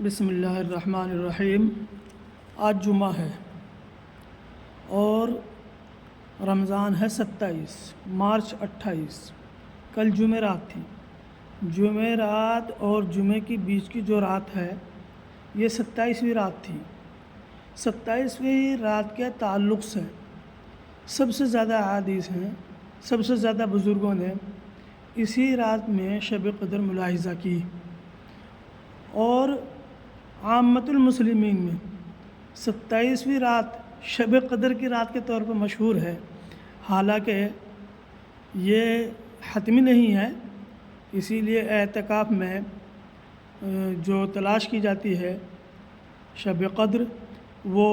بسم اللہ الرحمن الرحیم۔ آج جمعہ ہے اور رمضان ہے 27 مارچ 28۔ کل جمعرات تھی۔ جمعرات اور جمعے کی بیچ کی جو رات ہے یہ 27ویں رات تھی۔ 27ویں رات کے تعلق سے سب سے زیادہ احادیث ہیں، سب سے زیادہ بزرگوں نے اسی رات میں شب قدر ملاحظہ کی، اور عامت المسلمین میں 27ویں رات شب قدر کی رات کے طور پر مشہور ہے، حالانکہ یہ حتمی نہیں ہے۔ اسی لیے اعتکاف میں جو تلاش کی جاتی ہے شب قدر، وہ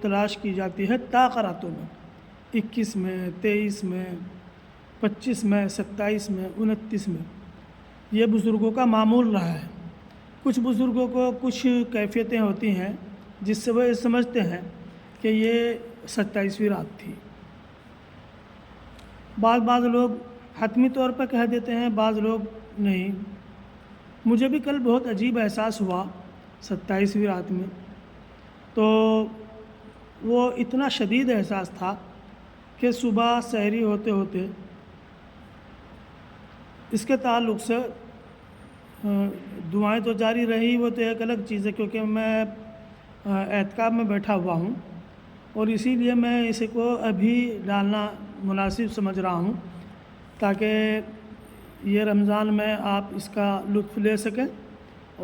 تلاش کی جاتی ہے تاخراتوں میں، 21 میں، 23 میں، 25 میں، 27 میں، 29 میں۔ یہ بزرگوں کا معمول رہا ہے۔ کچھ بزرگوں کو کچھ کیفیتیں ہوتی ہیں جس سے وہ سمجھتے ہیں کہ یہ 27ویں رات تھی۔ بعض لوگ حتمی طور پر کہہ دیتے ہیں، بعض لوگ نہیں۔ مجھے بھی کل بہت عجیب احساس ہوا 27ویں رات میں، تو وہ اتنا شدید احساس تھا کہ صبح سحری ہوتے ہوتے اس کے تعلق سے دعائیں تو جاری رہی، وہ تو ایک الگ چیز ہے، کیونکہ میں اعتکاف میں بیٹھا ہوا ہوں، اور اسی لیے میں اسے کو ابھی ڈالنا مناسب سمجھ رہا ہوں تاکہ یہ رمضان میں آپ اس کا لطف لے سکیں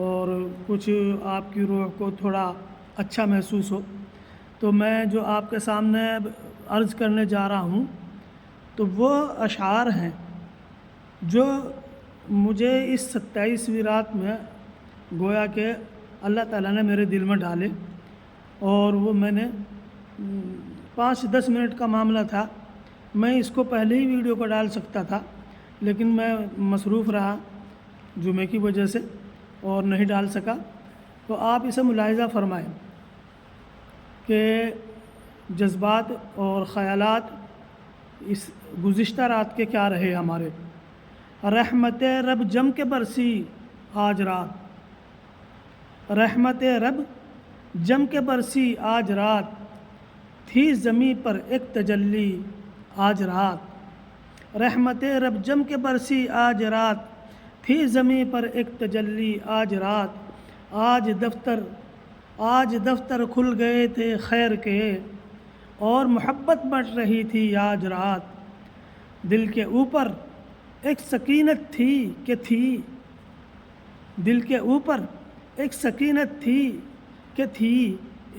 اور کچھ آپ کی روح کو تھوڑا اچھا محسوس ہو۔ تو میں جو آپ کے سامنے عرض کرنے جا رہا ہوں تو وہ اشعار ہیں جو مجھے اس 27ویں رات میں گویا کہ اللہ تعالیٰ نے میرے دل میں ڈالے، اور وہ میں نے 5-10 منٹ کا معاملہ تھا۔ میں اس کو پہلے ہی ویڈیو کو ڈال سکتا تھا، لیکن میں مصروف رہا جمعے کی وجہ سے اور نہیں ڈال سکا۔ تو آپ اسے ملاحظہ فرمائیں کہ جذبات اور خیالات اس گزشتہ رات کے کیا رہے ہمارے۔ رحمت رب جم کے برسی آج رات، رحمت رب جم کے برسی آج رات، تھی زمیں پر ایک تجلی آج رات، رحمت رب جم کے برسی آج رات، تھی زمیں پر ایک تجلی آج رات، آج دفتر کھل گئے تھے خیر کے، اور محبت بڑھ رہی تھی آج رات، دل کے اوپر ایک سکینت تھی کہ تھی، دل کے اوپر ایک سکینت تھی کہ تھی،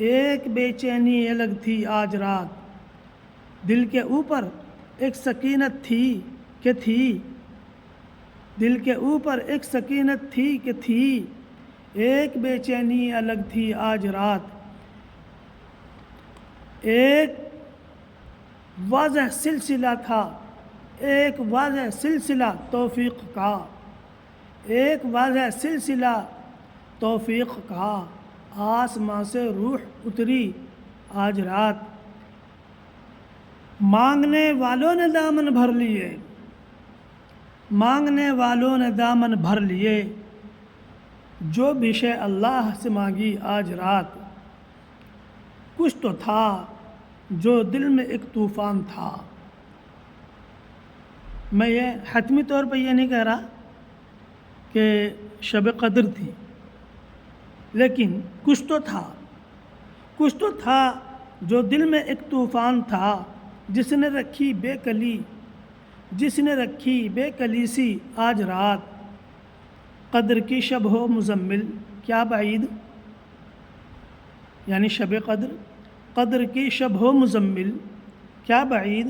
ایک بے چینی الگ تھی آج رات، دل کے اوپر ایک سکینت تھی کہ تھی، دل کے اوپر ایک سکینت تھی کہ تھی، ایک بے چینی الگ تھی آج رات، ایک واضح سلسلہ تھا، ایک واضح سلسلہ توفیق کا، ایک واضح سلسلہ توفیق کا، آسماں سے روح اتری آج رات، مانگنے والوں نے دامن بھر لیے، مانگنے والوں نے دامن بھر لیے، جو بھی شے اللہ سے مانگی آج رات، کچھ تو تھا جو دل میں ایک طوفان تھا۔ میں یہ حتمی طور پہ یہ نہیں کہہ رہا کہ شب قدر تھی، لیکن کچھ تو تھا جو دل میں ایک طوفان تھا، جس نے رکھی بے کلی سی آج رات، قدر کی شب ہو مزمل کیا بعید، یعنی شب قدر کی شب ہو مزمل کیا بعید،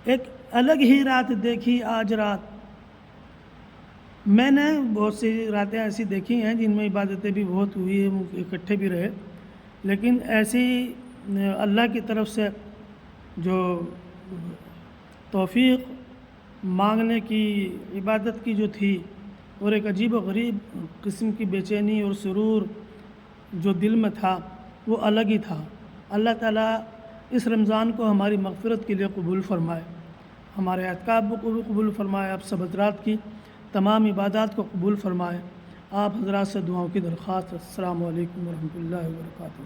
ایک الگ ہی رات دیکھی آج رات۔ میں نے بہت سی راتیں ایسی دیکھی ہیں جن میں عبادتیں بھی بہت ہوئی ہیں، اکٹھے بھی رہے، لیکن ایسی اللہ کی طرف سے جو توفیق مانگنے کی، عبادت کی جو تھی، اور ایک عجیب و غریب قسم کی بے چینی اور سرور جو دل میں تھا، وہ الگ ہی تھا۔ اللہ تعالیٰ اس رمضان کو ہماری مغفرت کے لیے قبول فرمائے، ہمارے اعتکاف کو قبول فرمائے، اب سب حضرات کی تمام عبادات کو قبول فرمائے، آپ حضرات سے دعاؤں کی درخواست. السلام علیکم ورحمۃ اللہ وبرکاتہ.